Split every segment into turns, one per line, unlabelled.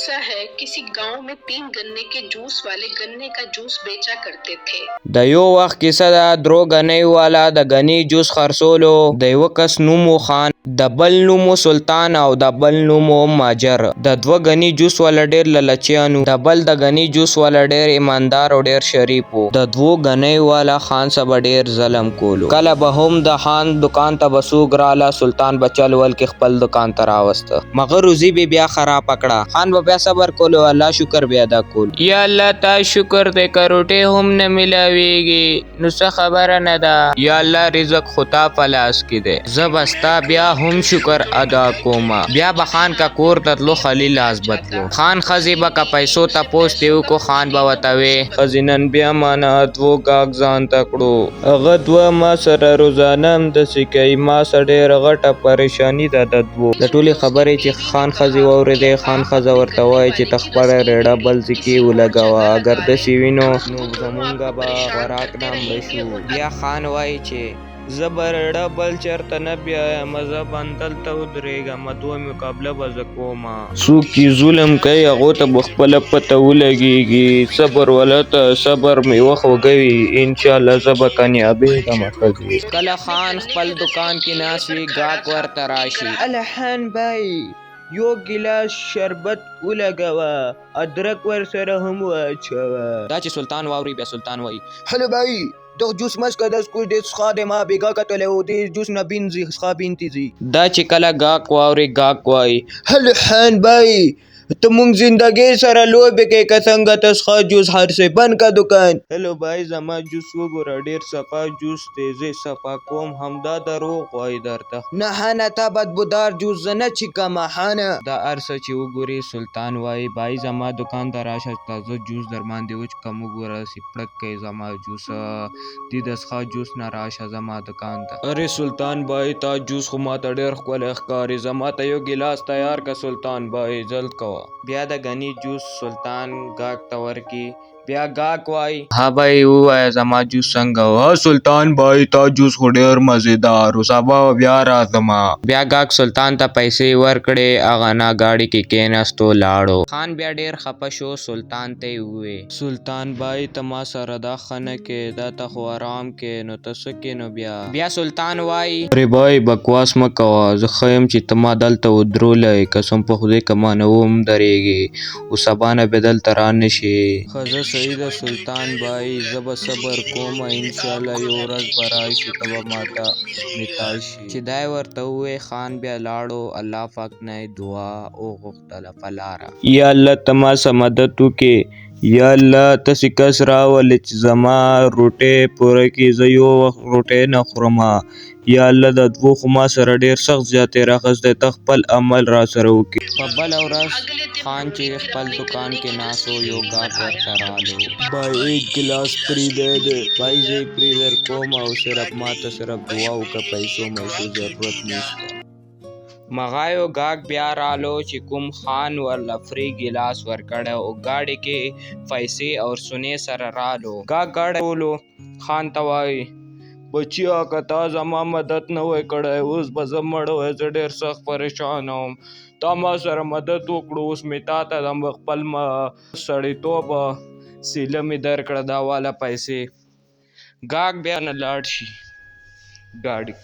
किस्सा है, किसी गांव में 3 गन्ने के जूस वाले गन्ने का जूस बेचा करते थे।
د یو وخت کیسه ده. درو غنۍ والا د غني جوس خرڅولو. د یوه کس نوم و خان، د بل نوم و سلطان او د بل نوم و ماجر. د دوه غني جوس والا ډېر لالچیان و. د بل د غني جوس والا ډېر ایماندار او ډېر شریف و. د دوو غنۍ والا خان سره ډېر ظلم کولو. کله به هم د خان دکان ته به څوک راله، سلطان به چل ول کې خپل دکان ته راوسته. مګر روزي به بیا خراب کړه. خان به بیا صبر کولو، الله شکر بیا ادا کولو. یا الله تا شکر دی که روټۍ هم نه ملاویږي نو څه خبره نه ده. یا الله رزق خو تا په لاس کې دی، زه به ستا بیا هم شکر ادا کومه. بیا به خان کا کور ته تلو، خالي لاس به تلو. خان ښځې به که پیسو تپوس دې وکړو، خان به ورته وې ښځې نن بیا ما نه دوو ګاګ ځان ته کړو. هغه دوه ما سره روزانه همداسې کوي، ما سره ډېره غټه پریشاني ده د دوو. د ټولې خبرې چې خان ښځې واورېدې، خان ښځه ورته وایي چې ته خپله ریړه بل ځای کې ولګوه، اگر داسې وي نو زمونږ به خوراک نه مړه شو. بیا خان وایي چې زه به ریړه بل چېرته نه بیایم، زه به همدلته ودرېږم، دوه مقابله به زه کومه. څوک چې ظلم کوي هغو ته به خپله پته ولګېږي. صبر ولته صبر میوه خوږه وي، انشاءالله زه به کامیابېږم ښځې. کله خان خپل دکان کې ناست وي، ګاهک ورته راشي. الحان بای یو ګیلاس شربت ولګوه، ادرک ورسره هم واچوه. دا چې سلطان واوري بیا سلطان وایي هلو بای دغه جوس مسکه، دا سکول ډېر څښه دی، ما بېګا کتلی و دې جوس نه بین ځي، څښه بین ته ځي. دا چې کله ګاهک واوري، ګاهک وایي هلو خان بای ته مونږ زندګۍ سره لوبې کوې که څنګه، ته څښه جوس هر څه بند که دکان. هلو بای زما جوس وګوره ډېر صفا جوس دی، زه صفا کوم، همدا دروغ وایي درته. نه هانه تا بدبودار جوس زه نه چښم هانه. دا هر څه چې وګوري سلطان وایي بای زما دکان ته راشه، تازه جوس در باندې وچکم، وګوره سپړک کوي زما جوس، دې د څښه جوس نه راشه زما دکان ته. ارې سلطان بای تا جوس خو ماته ډېر ښکلی ښکاري، زما ته یو ګیلاس تیار که سلطان بای، جلد کوه. بیا د غني جوس سلطان ګاهک ته ورکړي. بیا ګاهک وایي ها بای ووایه زما جوس څنګه و. ها سلطان بای تا جوس خو ډېر مزېدار و، سبا بیا راځمه. بیا ګاهک سلطان ته پیسې ورکړې، هغه نه ګاډي کې کېناستو لاړو. خان بیا ډېر خفه شو، سلطان ته یې وویل سلطان بای ته ما سره دا ښه نه کوې، دا ته خو آرام کوې، نو ته څه کوې نو بیا سلطان وایي ارې بای بکواس مه کوه، زه ښه یم چې ته ما دلته ودرولی، قسم په خدای که ما نه هم درېږې او سبا نه بیا دلته را نه شې. ښه صحیح ده سلطان بای، زه به صبر کوم، انشاءالله یو ورځ به راشي ته به ماته محتاج شي. چې دا یې ورته ووایي خان بیا لاړو، الله پاک نه یې دعا وغوښتله په لاره. یا الله ته ما څه مدد وکړې، یا الله تاسې کس راولې چې زما روټۍ پوره کړي، زه یو وخت روټۍ نه خورمه. یا الله د دوو خو ما سره ډېر سخت زیات تېر اخیستی، ته خپل عمل را سره وکړي. په بله ورځ خان چې خپل دکان کې ناست و، یو ګاهک ورته رالو. بای ایک ګلاس پرېږدی دی. بای زه یې پرې درکوم او صرف ما ته صرف دعا وکړه، پیسو میسو ضرورت نشته. مغا یو ګاهک بیا رالو چې کوم خان ورله فری ګیلاس ورکړی او ګاډي کې پیسې او سونې سره رالو. ګاهک ګاډی ټولو خان ته وایي بچیا که تا زما مدد نه وای کړی، اوس به زه مړ وای، زه ډېر سخت پریشان وم، تا ما سره مدد وکړو، اوس مې تا ته د خپل سړیتوب سیله مې درکړه، دا واله پیسې. ګاهک بیا نه لاړ شي ګاډي.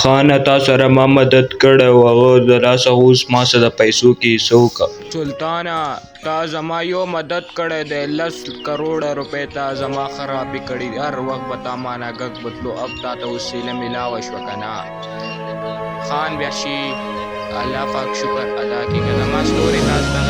خانه تا سره ما مدد کړی و، هغه د لاسه اوس ما سره د پیسو کې څه وکړه. سلطانه تا زما یو مدد کړی دی، 10 کروڑه روپۍ تا زما خرابې کړي، هر وخت به تا ما نه ګک بتلو، اب تا ته اوس سیله میلاوه شوه که نه. خان بیا شي الله پاک شکر ادا کړي. که زما ستوري تاسو ته